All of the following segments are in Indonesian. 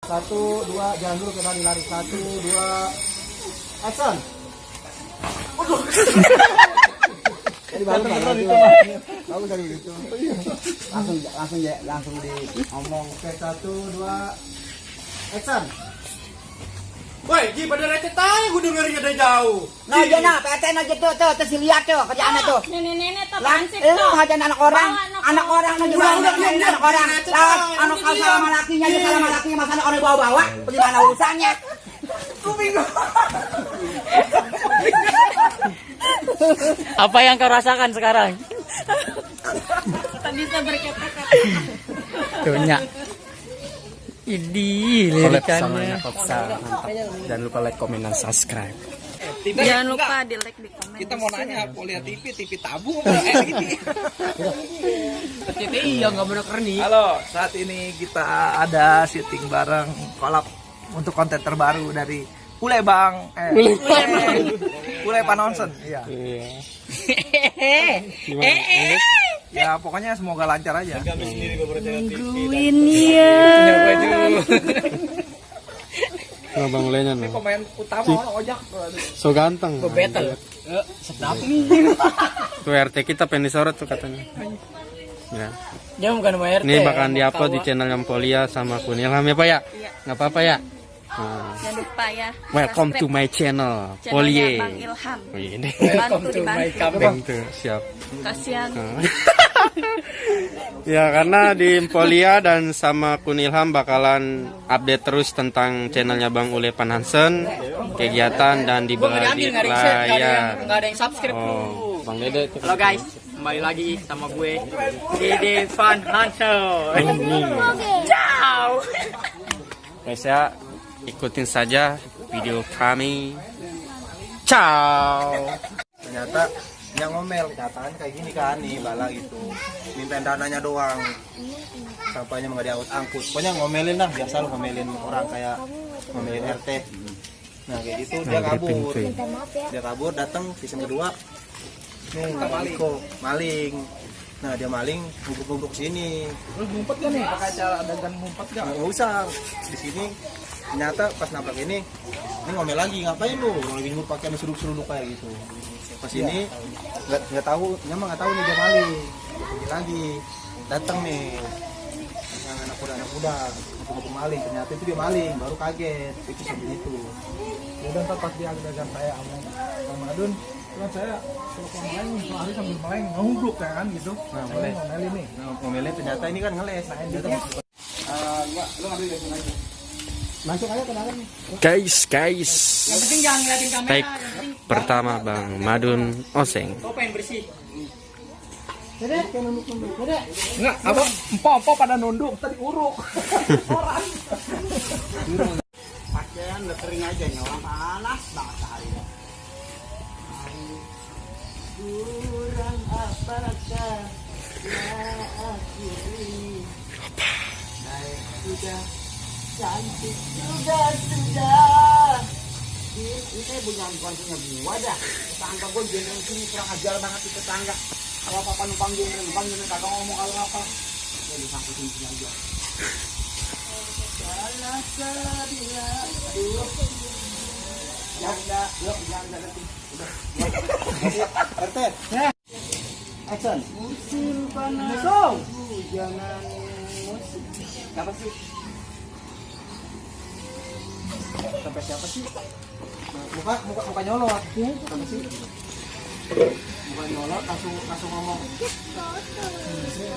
1, 2, jangan dulu kita dilari. 1, 2, action. Jadi bagus dari itu. Langsung di ngomong. Oke, 1, 2, action. Woi, Ji pada recet aja gue dengerin dari jauh. Nah, jangan PTN aja tuh si lihat tuh kerjaannya tuh. Nenek-nenek tuh Langsung pansip tuh. ngajarin anak orang aja anak orang. Anak kau sama lakinya aja sama lakinya masa anak orang bawa-bawa. Bagaimana urusannya? Ku bingung. Apa yang kau rasakan sekarang? Tak bisa berkata-kata. Tuhnya. Ini lirikannya. Jangan lupa like, comment, dan subscribe. Jangan lupa di like, di komen. Kita mau nanya, mau lihat TV tabung apa ini? TV iya nggak bener keren nih. Halo, saat ini kita ada syuting bareng collab untuk konten terbaru dari Ule Bang. Ule Panonsen. Iya. Ya pokoknya semoga lancar aja. Nungguin ya. Bang Ulenya Ini pemain utama orang ojak. so ganteng. Battle. Sedap nih. Tuh RT kita pengen disorot tuh katanya. Ya. Dia bukan sama RT. Ini bakalan diupload di channel Polia sama Kunilham ya Pak ya? Nggak apa-apa ya? Jangan lupa ya. Welcome to my channel, Channelnya Polie. Bang Ilham. Ini. Bantu dibantu. Bantu, siap. Kasihan. Ya karena di Polia dan sama Kunilham bakalan update terus tentang channelnya Bang Ule Panonsen, kegiatan dan di layar. Nggak ada yang subscribe. Oh, Bang Dede. Halo guys, kembali lagi sama gue Dede Van Hansel. Ciao. Guys ya, ikutin saja video kami. Ciao. Ternyata yang ngomel, kenyataannya kayak gini kan nih, bala gitu. Minta dananya doang. Sampahnya nggak diangkut. Pokoknya ngomelin lah, biasa lu ngomelin orang kayak ngomelin RT. Nah kayak gitu dia kabur. Dia kabur, datang season kedua. Nih, maling. Nah dia maling, ngumpuk-ngumpuk sini. Lu ngumpet gak nih? Pakai cara adegan ngumpet gak? Nggak usah. Di sini ternyata pas nabrak ini ngomel lagi, ngapain lu? Lagi ngumpul pakai seruduk-seruduk kayak gitu. Pas ini nggak tahu, nyama nggak tahu nih dia maling. Pergi lagi, datang nih anak muda ngumpul maling. Ternyata itu dia maling, baru kaget. Itu seperti itu. Udah ntar pas dia adegan saya sama Adun, kan saya kalau main lari sambil main nguduk ya kan gitu. Nah boleh. Ngomelin nih. Nah ngomelnya ternyata ini kan ngeles. Nah, dia tuh lu ngambil langsung aja. Masuk aja ke dalam. Guys. Yang penting jangan ngeliatin kamera. Take pertama Bang Madun Oseng. Kau pengen bersih. Dedek, kayak nunduk-nunduk. Dedek. Enggak, apa? Empo pada nunduk, tadi uruk. Orang. Pakaian udah kering aja nih, orang panas banget sehari. Kurang apakah ya aku ini? Baik sudah, cantik juga sudah. Ini saya bukan punya gua dah. Tetangga gua gendong sini kurang ajar banget di tetangga. Kalau apa numpang gendong kagak ngomong kalau apa. Jadi sangkutin sini aja. Salah sabila. Aduh. Jangan. RT. Action. Musim panas. Jangan musim. Siapa sih? Sampai siapa sih? Muka nyolot. Siapa sih? Muka nyolot langsung ngomong.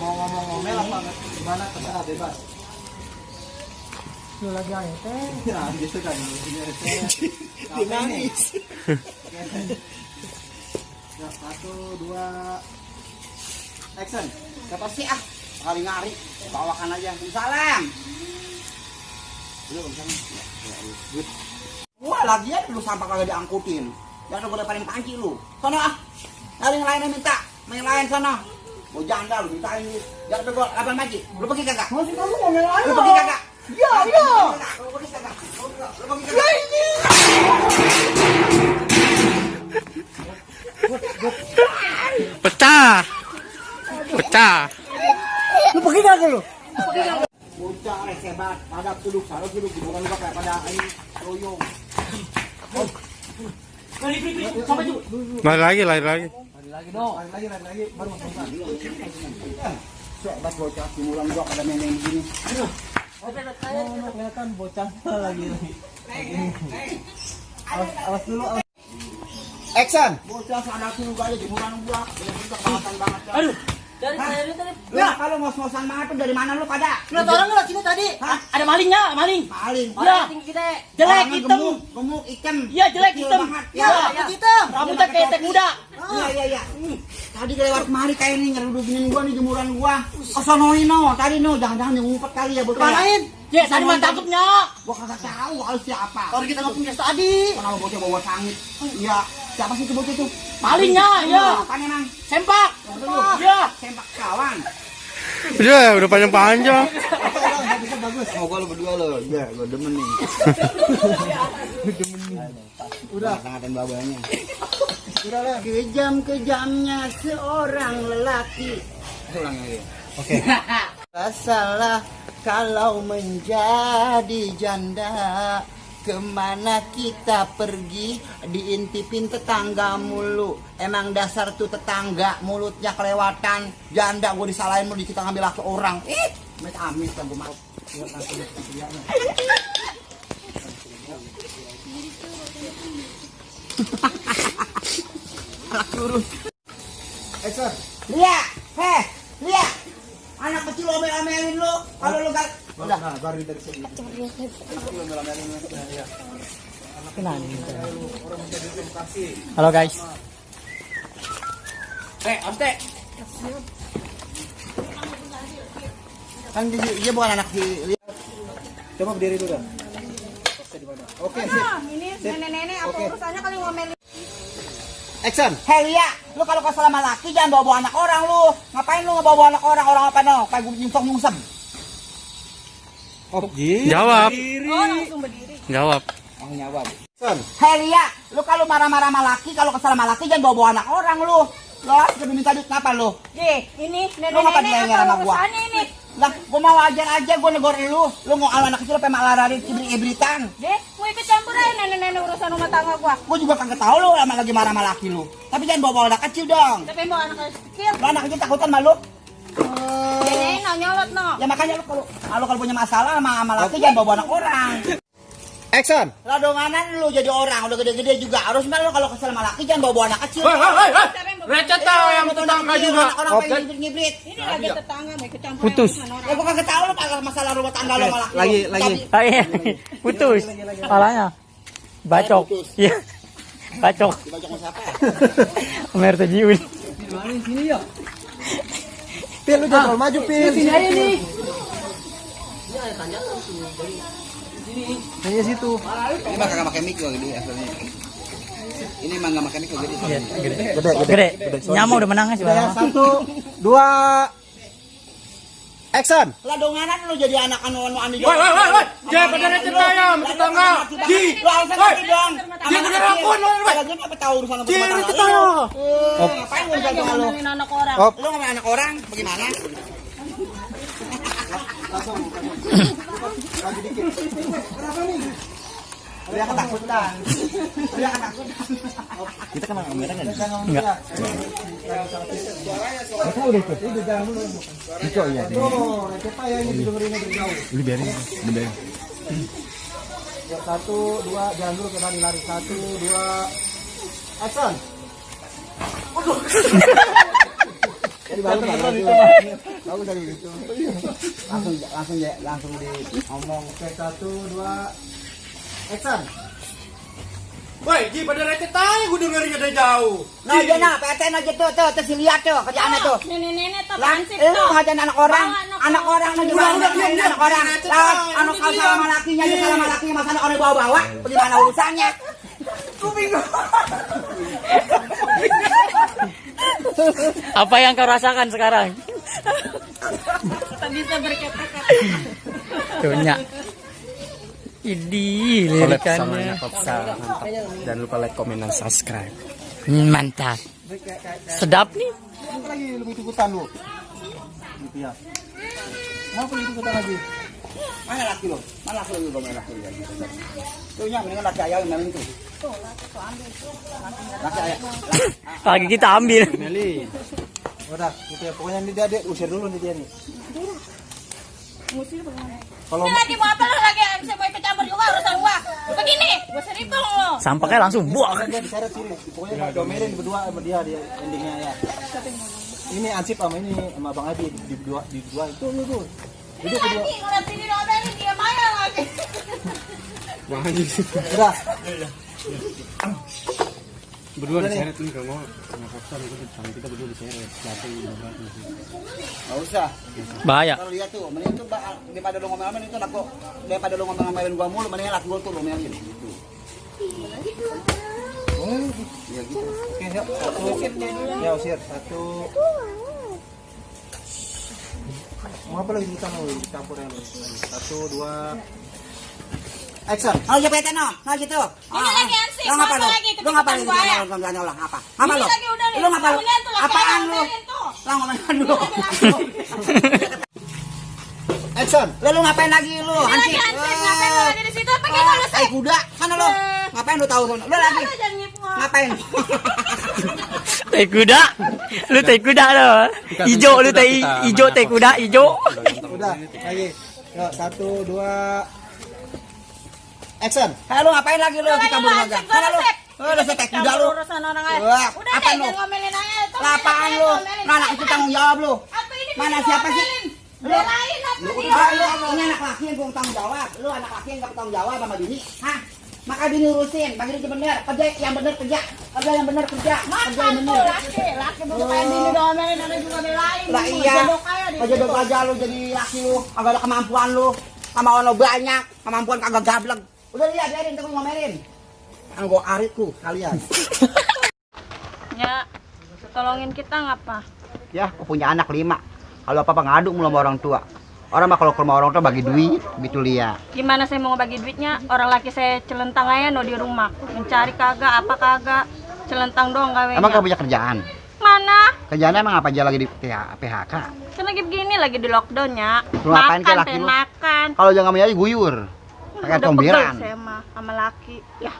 Mau ngomel apa? Gimana? Terserah bebas. Lu lagi aja teh. Nah, gitu kan. Dia nangis. Ya, 1, 2, action. Siapa sih ah? Kali ngari. Bawakan aja. Salam. Wah, lagian lu sampah kagak diangkutin. Jangan boleh paling panci lu. Sono ah. Cari yang lainnya minta. Main lain sana. Mau janda lu mintain lu. Jangan tegol abang panci. Lu pergi kagak? Masih kamu ngomel aja. Lu pergi kagak? Ya. Lu pergi kagak? Lu pergi kagak? Pecah. Lu pergi kagak lu? Bocah hebat. Pada duduk, sarung duduk, bukan lupa kayak pada ini loyong. Lari lagi. Lagi baru masuk. Sobat bocah simulan gua ada neneng begini. Kelihatan bocah lagi. Awas dulu. Action. Bocah sadar juga aja jemuran gua. Bener-bener kehatan banget. Aduh, dari saya tadi. Ya, kalau ngos-ngosan banget tuh dari mana lu pada? Lihat orang nggak sini tadi? Hah? Ada malingnya, maling. Paling. Ya, jelek Orangnya hitam. Gemuk hitam. Iya, jelek Kecil hitam. banget. Iya, hitam. Rambutnya kayak teh kuda. Iya. Tadi dia lewat kemari kayak ini nyerudupin gua nih jemuran gua. Kesonoin no, tadi no, jangan-jangan yang ngumpet kali ya bocah. Kemanain? Ya, tadi mah tangkepnya. Gua kagak tahu kalau siapa. Kalau kita nggak punya tadi. Kenapa bocah bawa sangit? Iya, siapa sih itu bocah itu? Malingnya, ya. Apaan emang? Sempak. Iya. Sempak kawan. Udah panjang-panjang. Oh, gua lu berdua lo. Ya, gua demen nih. Udah sangatan babanya. Udah lah. Kejam-kejamnya seorang lelaki. Ulang lagi. Oke. Salah kalau menjadi janda. Kemana kita pergi diintipin tetangga mulu. Emang dasar tuh tetangga mulutnya kelewatan. Janda gue disalahin mulu kita ngambil laki orang. Amit kan gue mau. Anak turun. Sir. Lihat. Lihat. Anak kecil omel-omelin lu. Kalau lu gak udah, baru dari sini. Halo guys. Ante. Kan dia bukan anak di. Coba berdiri dulu. Oke, sip. Ini nenek-nenek apa urusannya kali ngomelin? Action. Helia, lu kalau kesel sama laki jangan bawa anak orang lu. Ngapain lu ngebawa anak orang? Orang apa no? Kayak gue nyungsep. Oh, Jawab. Oh, langsung berdiri. Jawab. Jawab. Helia, lu kalau marah-marah sama laki, kalau kesel sama laki jangan bawa anak orang lu. Lo harus minta duit kenapa lu? Ini Lu ngapa nenek-nenek dilenger sama apa gua? urusannya ini? Lah, gua mau ajar aja gua negor lu. Lu mau anak kecil pengen lari cibri-ibritan. Mau ikut campur aja nenek-nenek urusan rumah tangga gua. Gua juga kagak tahu lu lagi marah sama laki lu. Tapi jangan bawa anak kecil dong. Tapi mau anak kecil. Lu anak kecil takutan malu. Nenek nyolot no. Ya makanya lu kalau punya masalah sama laki jangan bawa anak orang. Action. Lah donganan lu jadi orang udah gede-gede juga. Harus lu kalau kesel sama laki jangan bawa anak kecil. Recet tau yang tetangga juga. Orang pengen ngibrit. Ini lagi tetangga mau ikut campur. Putus. Ya gua kagak tahu lu kalau masalah rumah tangga lu sama laki. Lagi. Putus. Palanya. Bacok. Iya. Bacok. Dibacok sama siapa? Mer Tajiun. Pil lu jangan maju pil. Sini aja nih. Hanya situ. Ini mah kagak pakai mic gua gede asalnya. Ini mah enggak pakai mic gua gede. Gede. Nyamuk udah menang sih. 1, 2. Action. Lah donganan lu jadi anak anu anu Woi. Jangan pada recet saya sama tetangga. Ji, lu alasan lagi dong. Ji, bener ampun lu. Lagi apa tahu urusan apa? Ji, recet saya. Ngapain urusan sama lu? Ngomelin anak orang. Lu ngomong anak orang bagaimana? Dia ketakutan. Kita kan kamera kan? Enggak. Udah jangan dulu. Itu iya. Siapa yang didengerinnya berjauh? Udah biarin. Ya, 1, 2, jangan dulu kita lari. 1, 2. Action. Jadi baru bagus dari itu. Langsung di ngomong. Oke, 1, 2. Action. Woi, Ji, pada recet aja gue dengerinnya dari jauh. Nah, aja nah, PTN aja tuh si lihat tuh kerjaannya tuh. Nenek-nenek tuh Lah, pansip lu tuh. ngajarin anak orang, Bawa anak orang lagi bawa anak orang. Lah, anak kalau sama lakinya aja sama lakinya masa orang bawa-bawa, bagaimana urusannya? Gue bingung. Apa yang kau rasakan sekarang? Tak bisa berkata-kata. Tuhnya. Ini lirikannya. Mantap. Jangan lupa like, komen, dan subscribe. Mantap. Sedap nih. Lagi lu ikut-ikutan lu. Gitu ya. Kenapa lu ikut-ikutan lagi? Mana laki lo? Mana laki lo mana laki lo? Tuh nya mendingan laki ayah yang itu. Laki ayah. Lagi kita ambil. Meli. Udah, gitu ya. Pokoknya ini dia usir dulu nih dia nih. Kalau Ini lagi mau apa lo lagi? Saya mau ikut campur juga urusan gua. Begini, gua seribang lo. Sampahnya langsung buang. dia diseret sini. Pokoknya nggak domelin berdua sama dia endingnya ya. Ini Ansip sama ini sama Bang Adi di dua itu lu. Ini lagi ngeliat ini noda ini dia mana lagi? Bang Adi. Udah. Berdua diseret nih kalau mau kosan kita berdua diseret. Enggak usah. Bahaya. Kalau lihat tuh, mending tuh daripada lu ngomel-ngomelin itu laku daripada lu ngomel-ngomelin gua mulu, mending laki gua tuh lu ngomelin gitu. Oh, ya gitu. Oke, yuk. Satu. Ya, usir. Satu. Mau apa lagi kita mau campur yang satu, dua. Action. Oh, ya PT no. Nah gitu. Ini lagi Ansip, Lu ngapa apa lu? lagi? Lu ngapa lu? Kepikiran gua ya? Ngomel-ngomel apa? Apa Ini lu? lagi udah Lu ngapa lu? ngomongin tuh, laki Apaan ayah lu? ngomelin tuh. Lu ngomelin lu. Action. Lu ngapain lagi lu? Ini lagi Ansip, ngapain lo lagi di situ? Pakai lu Tai sih. kuda. Sana lu. Ngapain lu tahu sana? Lu lagi. Apa jangan ngipur? Ngapain? Tai kuda. Lu tai kuda lo. Ijo lu tai ijo tai kuda ijo. Udah, lagi. Yuk, satu, dua. Action. Lu ngapain lagi lu? Kita kabur aja. Sana lu. Lu setek kuda lu. Urusan orang lain. Wah, Udah apaan deh, lu? jangan ngomelin aja. Tuh, Lapaan jangan lu. ngomelin. Lu anak itu tanggung jawab lu. Apa ini Mana bisa siapa sih? ngomelin? Lu Belain apa Lu, dia? ini anak laki yang gue tanggung jawab. Lu anak laki yang gak bertanggung jawab sama bini. Hah? Maka bini urusin, bagi itu bener. Kerja yang bener kerja. Kerja yang bener kerja. Kerja yang Makan tuh bener. laki butuh kayak bini domelin ada juga belain. Lah iya. Kejodok aja lu jadi laki lu. Kagak ada kemampuan lu. Kemauan lu banyak. Kemampuan kagak gablek. Udah lihat biarin tuh ngomelin. Anggo aritku kalian. Ya, tolongin kita ngapa? Ya, aku punya anak 5. Kalau apa-apa ngadu mulu sama orang tua. Orang mah kalau ke rumah orang tua bagi duit, gitu lihat. Gimana saya mau ngebagi duitnya? Orang laki saya celentang aja no di rumah. Mencari kagak, apa kagak. Celentang doang gawenya. Emang gak punya kerjaan? Mana? Kerjaannya emang apa aja lagi di PHK? Kan lagi begini, lagi di lockdown ya. Lu ngapain ke laki pengen lu? makan. Kalau jangan punya guyur. Pakai Udah tomberan. pegel saya mah sama laki. Ya,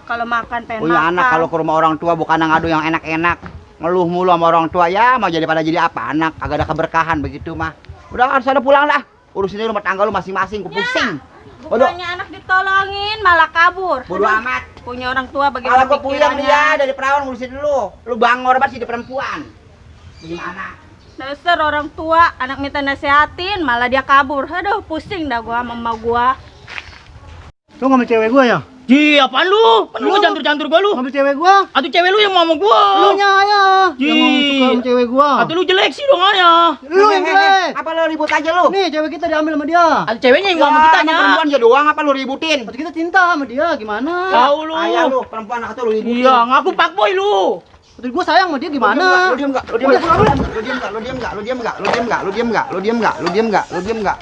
kalau makan pengen Punya makan. anak kalau ke rumah orang tua bukan ngadu yang enak-enak. Ngeluh mulu sama orang tua ya mau jadi pada jadi apa anak. Agak ada keberkahan begitu mah. Udah harus ada pulang dah. Urusin rumah tangga lu masing-masing, ku pusing. Bodoh. Bukannya anak ditolongin malah kabur. Bodoh Aduh, amat. punya orang tua Kalau bagaimana gua puyeng pikirannya. dia dari perawan ngurusin dulu. Lu bangor banget sih di perempuan. Gimana? Dasar orang tua, anak minta nasehatin malah dia kabur. Aduh, pusing dah gua sama emak gua. Lu ngambil cewek gua ya? Ji, apaan lu? Kan lu jantur-jantur gua lu. Ngambil cewek gua? Atuh cewek lu yang mau sama gua. Lu nya ya. Ji. Yang suka sama cewek gua. Atuh lu jelek sih dong ayah. Lu yang jelek. Apa lu ribut aja lu? Nih, cewek kita diambil sama dia. Atuh ceweknya yang mau sama kita nya. Perempuan aja doang apa lu ributin? Berarti kita cinta sama dia, gimana? Tahu lu. Ayah lu, perempuan anak lu ributin. Iya, ngaku fuckboy lu. Betul gua sayang sama dia gimana? Lu diam enggak? Lu diam enggak? Lu diam enggak? Lu diam enggak? Lu diam enggak? Lu diam enggak? Lu diam enggak? Lu diam enggak? Lu diam enggak? Lu diam enggak?